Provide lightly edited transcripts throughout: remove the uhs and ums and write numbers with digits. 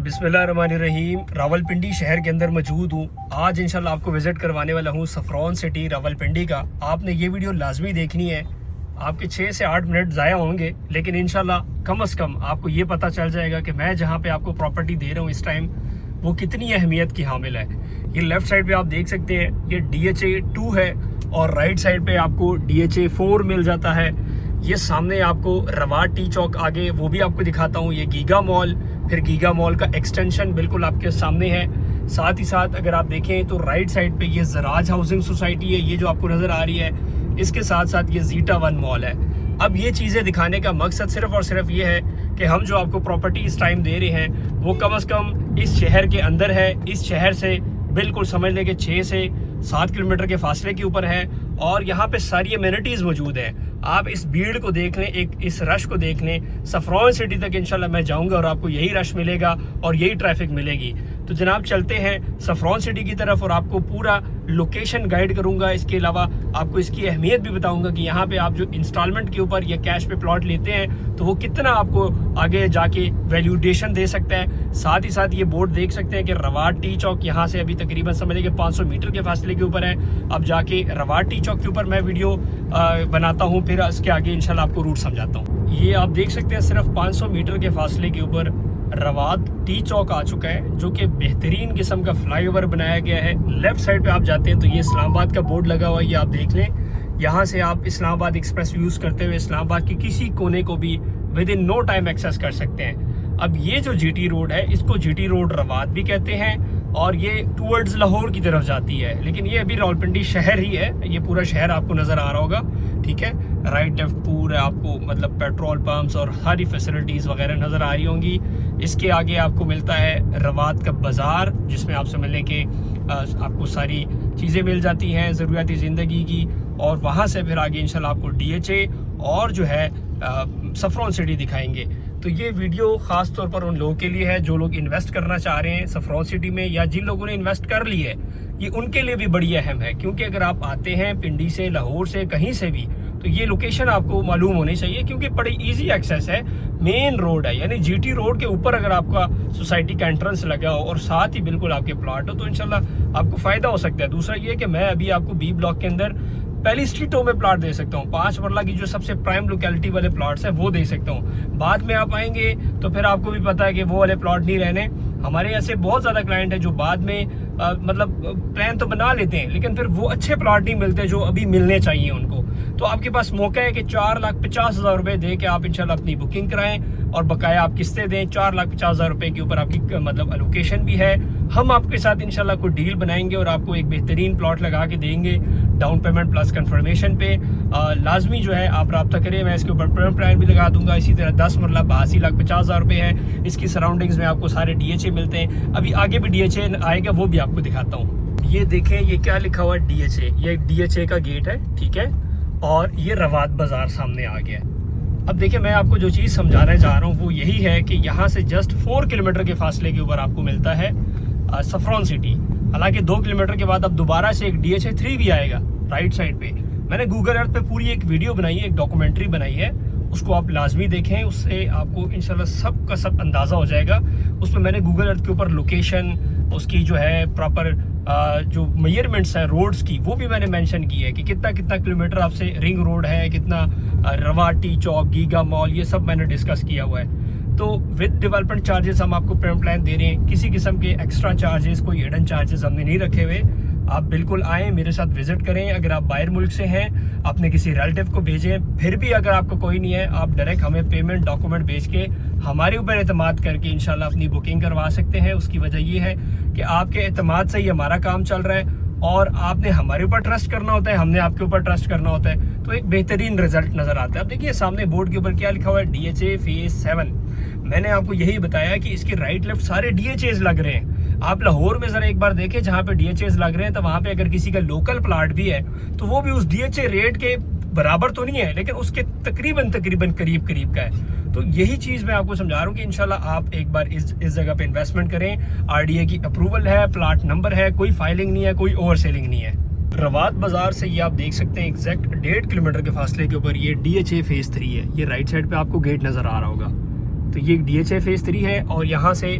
बिस्मिल्लाहिर्रहमानिर्रहीम। रावलपिंडी शहर के अंदर मौजूद हूँ। आज इंशाल्लाह आपको विज़िट करवाने वाला हूँ सफ़रॉन सिटी रावलपिंडी का। आपने ये वीडियो लाजमी देखनी है। आपके 6 से 8 मिनट ज़ाया होंगे, लेकिन इंशाल्लाह कम से कम आपको ये पता चल जाएगा कि मैं जहाँ पे आपको प्रॉपर्टी दे रहा हूँ इस टाइम वो कितनी अहमियत की हामिल है। ये लेफ़्ट साइड पर आप देख सकते हैं, ये DHA 2 है और राइट साइड पर आपको DHA 4 मिल जाता है। ये सामने आपको रवाट टी चौक आगे वो भी आपको दिखाता हूँ। ये गीगा मॉल, फिर गीगा मॉल का एक्सटेंशन बिल्कुल आपके सामने है। साथ ही साथ अगर आप देखें तो राइट साइड पे ये ज़राज हाउसिंग सोसाइटी है, ये जो आपको नज़र आ रही है। इसके साथ साथ ये ज़ीटा 1 मॉल है। अब ये चीज़ें दिखाने का मकसद सिर्फ और सिर्फ ये है कि हम जो आपको प्रॉपर्टी इस टाइम दे रहे हैं वो कम से कम इस शहर के अंदर है। इस शहर से बिल्कुल समझ लें कि 6 से 7 किलोमीटर के फासले के ऊपर है और यहाँ पे सारी एमिनिटीज़ मौजूद हैं। आप इस भीड़ को देख लें, इस रश को देख लें। सफ़रॉन सिटी तक इंशाल्लाह मैं जाऊँगा और आपको यही रश मिलेगा और यही ट्रैफिक मिलेगी। तो जनाब चलते हैं सफ़रॉन सिटी की तरफ और आपको पूरा लोकेशन गाइड करूँगा। इसके अलावा आपको इसकी अहमियत भी बताऊँगा कि यहाँ पे आप जो इंस्टॉलमेंट के ऊपर या कैश पे प्लॉट लेते हैं तो वो कितना आपको आगे जाके वैल्यूडेशन दे सकता है। साथ ही साथ ये बोर्ड देख सकते हैं कि रवाट टी चौक यहाँ से अभी तकरीबन समझ लें कि 500 मीटर के फासले के ऊपर है। अब जाके रवाट टी चौक के ऊपर मैं वीडियो बनाता हूँ, फिर इसके आगे इंशाल्लाह आपको रूट समझाता हूँ। ये आप देख सकते हैं सिर्फ 500 मीटर के फासले के ऊपर रवाट टी चौक आ चुका है, जो कि बेहतरीन किस्म का फ्लाईओवर बनाया गया है। लेफ्ट साइड पे आप जाते हैं तो ये इस्लामाबाद का बोर्ड लगा हुआ है, ये आप देख लें। यहाँ से आप इस्लामाबाद एक्सप्रेस यूज़ करते हुए इस्लामाबाद के किसी कोने को भी within no time access कर सकते हैं। अब ये जो GT रोड है इसको GT रोड रवाट भी कहते हैं और ये टूवर्ड्स लाहौर की तरफ जाती है, लेकिन ये अभी रावलपिंडी शहर ही है। ये पूरा शहर आपको नज़र आ रहा होगा, ठीक है। राइट लेफ्ट पूरा आपको मतलब पेट्रोल पंप्स और सारी फैसिलिटीज़ वगैरह नज़र आ रही होंगी। इसके आगे आपको मिलता है रवाट का बाज़ार, जिसमें आप समझ लें कि आपको सारी चीज़ें मिल जाती हैं ज़रूरियाती ज़िंदगी की। और वहाँ से फिर आगे इंशाल्लाह आपको DHA और जो है सफ़रॉन सिटी दिखाएंगे। तो ये वीडियो ख़ास तौर पर उन लोगों के लिए है जो लोग इन्वेस्ट करना चाह रहे हैं सफ़रॉन सिटी में, या जिन लोगों ने इन्वेस्ट कर ली है। ये उनके लिए भी बड़ी अहम है, क्योंकि अगर आप आते हैं पिंडी से, लाहौर से, कहीं से भी, तो ये लोकेशन आपको मालूम होनी चाहिए, क्योंकि बड़ी इजी एक्सेस है। मेन रोड है, यानी GT रोड के ऊपर अगर आपका सोसाइटी का एंट्रेंस लगा हो और साथ ही बिल्कुल आपके प्लॉट हो तो इंशाल्लाह आपको फ़ायदा हो सकता है। दूसरा ये कि मैं अभी आपको B ब्लॉक के अंदर पहली स्ट्रीटों में प्लॉट दे सकता हूँ। 5 मरला की जो सबसे प्राइम लोकेलिटी वाले प्लॉट्स हैं वो दे सकता हूँ। बाद में आप आएंगे तो फिर आपको भी पता है कि वो वाले प्लॉट नहीं रहने। हमारे ऐसे बहुत ज़्यादा क्लाइंट है जो बाद में मतलब प्लान तो बना लेते हैं, लेकिन फिर वो अच्छे प्लॉट नहीं मिलते जो अभी मिलने चाहिए उनको। तो आपके पास मौका है कि 4,50,000 रुपये दे के आप इंशाल्लाह अपनी बुकिंग कराएं और बकाया आप किस्तें दें। 4,50,000 रुपये के ऊपर आपकी मतलब एलोकेशन भी है। हम आपके साथ इंशाल्लाह कोई डील बनाएंगे और आपको एक बेहतरीन प्लॉट लगा के देंगे डाउन पेमेंट प्लस कंफर्मेशन पे। लाजमी जो है आप रब्ता करें, मैं इसके ऊपर पेमेंट प्लान भी लगा दूंगा। इसी तरह 10 मरला 82,50,000 रुपये है। इसकी सराउंडिंग्स में आपको सारे DHA मिलते हैं। अभी आगे भी DHA आएगा, वो भी आपको दिखाता हूँ। ये देखें, ये क्या लिखा हुआ है DHA, ये DHA का गेट है, ठीक है। और ये रवाट बाज़ार सामने आ गया। अब देखिए, मैं आपको जो चीज़ समझाने जा रहा हूँ वो यही है कि यहाँ से जस्ट 4 किलोमीटर के फासले के ऊपर आपको मिलता है सफ़रॉन सिटी। हालांकि 2 किलोमीटर के बाद अब दोबारा से एक DHA 3 भी आएगा राइट साइड पे। मैंने गूगल अर्थ पे पूरी एक वीडियो बनाई है, एक डॉक्यूमेंट्री बनाई है, उसको आप लाजमी देखें। उससे आपको इंशाल्लाह सब का सब अंदाज़ा हो जाएगा। उसमें मैंने गूगल अर्थ के ऊपर लोकेशन, उसकी जो है प्रॉपर जो मेजरमेंट्स हैं रोड्स की, वो भी मैंने मेंशन की है कि कितना कितना किलोमीटर आपसे रिंग रोड है, कितना रवाट टी चौक, गीगा मॉल, ये सब मैंने डिस्कस किया हुआ है। तो विद डेवलपमेंट चार्जेस हम आपको पेमेंट प्लान दे रहे हैं। किसी किस्म के एक्स्ट्रा चार्जेस, कोई हिडन चार्जेस हमने नहीं रखे हुए। आप बिल्कुल आएँ, मेरे साथ विजिट करें। अगर आप बाहर मुल्क से हैं, अपने किसी रिलेटिव को भेजें। फिर भी अगर आपको कोई नहीं है, आप डायरेक्ट हमें पेमेंट डॉक्यूमेंट भेज के हमारे ऊपर एतमाद करके इंशाल्लाह अपनी बुकिंग करवा सकते हैं। उसकी वजह ये है कि आपके एतमाद से ही हमारा काम चल रहा है और आपने हमारे ऊपर ट्रस्ट करना होता है, हमने आपके ऊपर ट्रस्ट करना होता है, तो एक बेहतरीन रिजल्ट नज़र आता है। अब देखिए सामने बोर्ड के ऊपर क्या लिखा हुआ है, DHA फेज 7। मैंने आपको यही बताया कि इसके राइट लेफ्ट सारे DHAs लग रहे हैं। आप लाहौर में ज़रा एक बार देखें, जहाँ पे DHAs लग रहे हैं तो वहाँ पे अगर किसी का लोकल प्लाट भी है तो वो भी उस DHA रेट के बराबर तो नहीं है, लेकिन उसके तकरीबन करीब का है। तो यही चीज़ मैं आपको समझा रहा हूँ कि इंशाल्लाह आप एक बार इस जगह पे इन्वेस्टमेंट करें। RDA की अप्रूवल है, प्लाट नंबर है, कोई फाइलिंग नहीं है, कोई ओवर सेलिंग नहीं है। रवाट बाज़ार से ये आप देख सकते हैं एग्जैक्ट 1.5 किलोमीटर के फासले के ऊपर ये DHA फेज 3 है। ये राइट साइड पे आपको गेट नज़र आ रहा होगा, तो ये DHA फेज 3 है और यहाँ से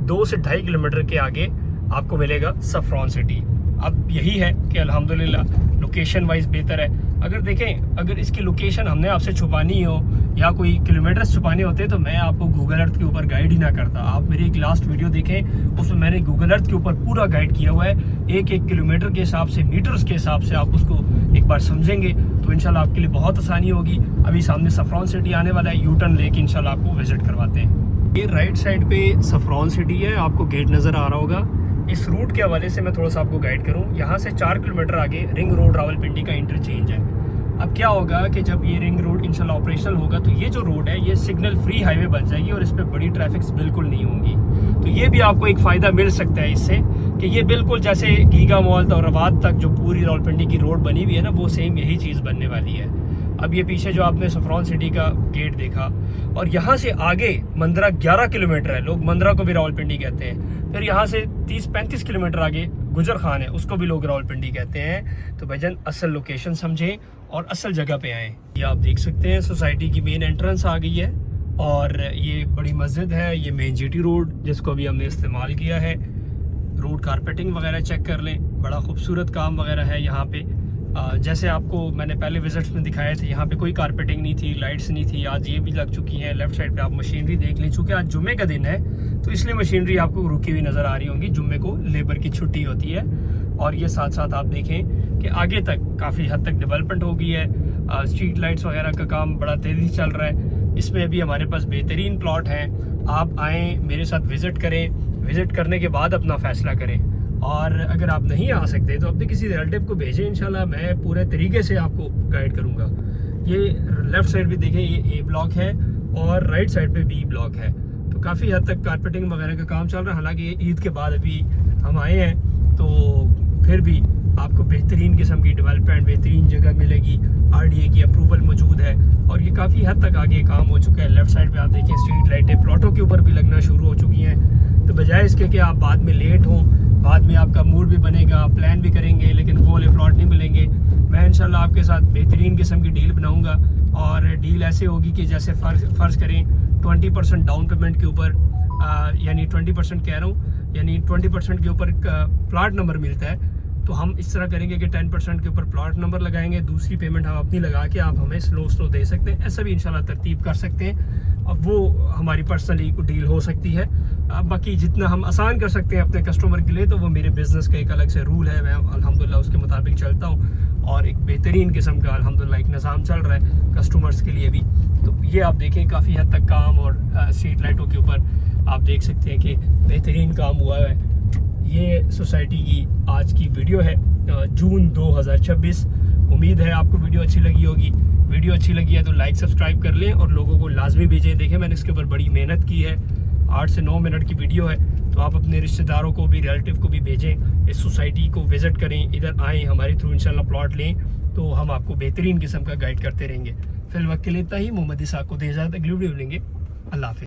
2 से 2.5 किलोमीटर के आगे आपको मिलेगा सफ्रॉन सिटी। अब यही है कि अल्हम्दुलिल्लाह लोकेशन वाइज बेहतर है। अगर देखें, अगर इसकी लोकेशन हमने आपसे छुपानी हो या कोई किलोमीटर्स छुपाने होते तो मैं आपको गूगल अर्थ के ऊपर गाइड ही ना करता। आप मेरी एक लास्ट वीडियो देखें, उसमें मैंने गूगल अर्थ के ऊपर पूरा गाइड किया हुआ है, एक एक किलोमीटर के हिसाब से, मीटर्स के हिसाब से। आप उसको एक बार समझेंगे तो इंशाल्लाह आपके लिए बहुत आसानी होगी। अभी सामने सफ्रॉन सिटी आने वाला है, यू टर्न लेके इंशाल्लाह आपको विजिट करवाते हैं। ये राइट साइड पे सफ्रॉन सिटी है, आपको गेट नज़र आ रहा होगा। इस रूट के हवाले से मैं थोड़ा सा आपको गाइड करूं, यहाँ से 4 किलोमीटर आगे रिंग रोड रावलपिंडी का इंटरचेंज है। अब क्या होगा कि जब ये रिंग रोड इंशाल्लाह ऑपरेशनल होगा तो ये जो रोड है ये सिग्नल फ्री हाईवे बन जाएगी और इस पर बड़ी ट्रैफिक्स बिल्कुल नहीं होंगी। तो ये भी आपको एक फ़ायदा मिल सकता है इससे कि ये बिल्कुल जैसे गीगा मॉल और रवाद तक जो पूरी रावलपिंडी की रोड बनी हुई है ना, वो सेम यही चीज़ बनने वाली है। अब ये पीछे जो आपने सफ्रॉन सिटी का गेट देखा, और यहाँ से आगे मंदरा 11 किलोमीटर है, लोग मंदरा को भी रावलपिंडी कहते हैं। फिर यहाँ से 30-35 किलोमीटर आगे गुजर खान है, उसको भी लोग रावलपिंडी कहते हैं। तो भाईजान असल लोकेशन समझें और असल जगह पे आएँ। ये आप देख सकते हैं सोसाइटी की मेन एंट्रेंस आ गई है, और ये बड़ी मस्जिद है, ये मेन जीटी रोड जिसको अभी हमने इस्तेमाल किया है। रोड कारपेटिंग वगैरह चेक कर लें, बड़ा खूबसूरत काम वगैरह है यहाँ पे। जैसे आपको मैंने पहले विजिट्स में दिखाए थे, यहाँ पे कोई कारपेटिंग नहीं थी, लाइट्स नहीं थी, आज ये भी लग चुकी हैं। लेफ्ट साइड पे आप मशीनरी देख लें, चूँकि आज जुम्मे का दिन है तो इसलिए मशीनरी आपको रुकी हुई नज़र आ रही होंगी। जुम्मे को लेबर की छुट्टी होती है। और ये साथ साथ आप देखें कि आगे तक काफ़ी हद तक डेवलपमेंट हो गई है। स्ट्रीट लाइट्स वगैरह का काम बड़ा तेज़ी से चल रहा है। इसमें अभी हमारे पास बेहतरीन प्लॉट हैं। आप आएँ, मेरे साथ विज़िट करें, विज़िट करने के बाद अपना फ़ैसला करें। और अगर आप नहीं आ सकते तो अपने किसी रिलेटिव को भेजें, इंशाल्लाह मैं पूरे तरीके से आपको गाइड करूंगा। ये लेफ़्ट साइड पे देखें, ये A ब्लॉक है और राइट साइड पे B ब्लॉक है। तो काफ़ी हद तक कारपेटिंग वगैरह का काम चल रहा है। हालांकि ईद के बाद अभी हम आए हैं, तो फिर भी आपको बेहतरीन किस्म की डेवलपमेंट, बेहतरीन जगह मिलेगी। RDA की अप्रूवल मौजूद है और ये काफ़ी हद तक आगे काम हो चुका है। लेफ़्ट साइड पे आप देखें स्ट्रीट लाइटें प्लॉटों के ऊपर भी लगना शुरू हो चुकी हैं। तो बजाय इसके कि आप बाद में लेट हों, बाद में आपका मूड भी बनेगा, प्लान भी करेंगे, लेकिन वो वाले प्लॉट नहीं मिलेंगे, मैं इंशाल्लाह आपके साथ बेहतरीन किस्म की डील बनाऊंगा। और डील ऐसे होगी कि जैसे फ़र्ज़ करें 20% डाउन पेमेंट के ऊपर, यानी 20% कह रहा हूँ, यानी 20% के ऊपर प्लॉट नंबर मिलता है, तो हम इस तरह करेंगे कि 10% के ऊपर प्लॉट नंबर लगाएंगे, दूसरी पेमेंट हम अपनी लगा के आप हमें स्लो दे सकते हैं। ऐसा भी इंशाल्लाह तरतीब कर सकते हैं। अब वो हमारी पर्सनली डील हो सकती है। बाकी जितना हम आसान कर सकते हैं अपने कस्टमर के लिए, तो वो मेरे बिज़नेस का एक अलग से रूल है, मैं अल्हम्दुलिल्लाह उसके मुताबिक चलता हूँ। और एक बेहतरीन किस्म का अल्हम्दुलिल्लाह एक निज़ाम चल रहा है कस्टमर्स के लिए भी। तो ये आप देखें काफ़ी हद तक काम, और स्ट्रीट लाइटों के ऊपर आप देख सकते हैं कि बेहतरीन काम हुआ है। ये सोसाइटी की आज की वीडियो है, जून 2026। उम्मीद है आपको वीडियो अच्छी लगी होगी। वीडियो अच्छी लगी है तो लाइक सब्सक्राइब कर लें और लोगों को लाजमी भेजें। देखें मैंने इसके ऊपर बड़ी मेहनत की है, 8 से 9 मिनट की वीडियो है, तो आप अपने रिश्तेदारों को भी, रिलेटिव को भी भेजें। इस सोसाइटी को विज़िट करें, इधर आएँ, हमारे थ्रू इंशाल्लाह प्लॉट लें, तो हम आपको बेहतरीन किस्म का गाइड करते रहेंगे। फिल वक्त के लिए इतना ही। मोहम्मद इसाक को दे इजाज़त, अगली वीडियो लेंगे। अल्लाह हाफ़िज़।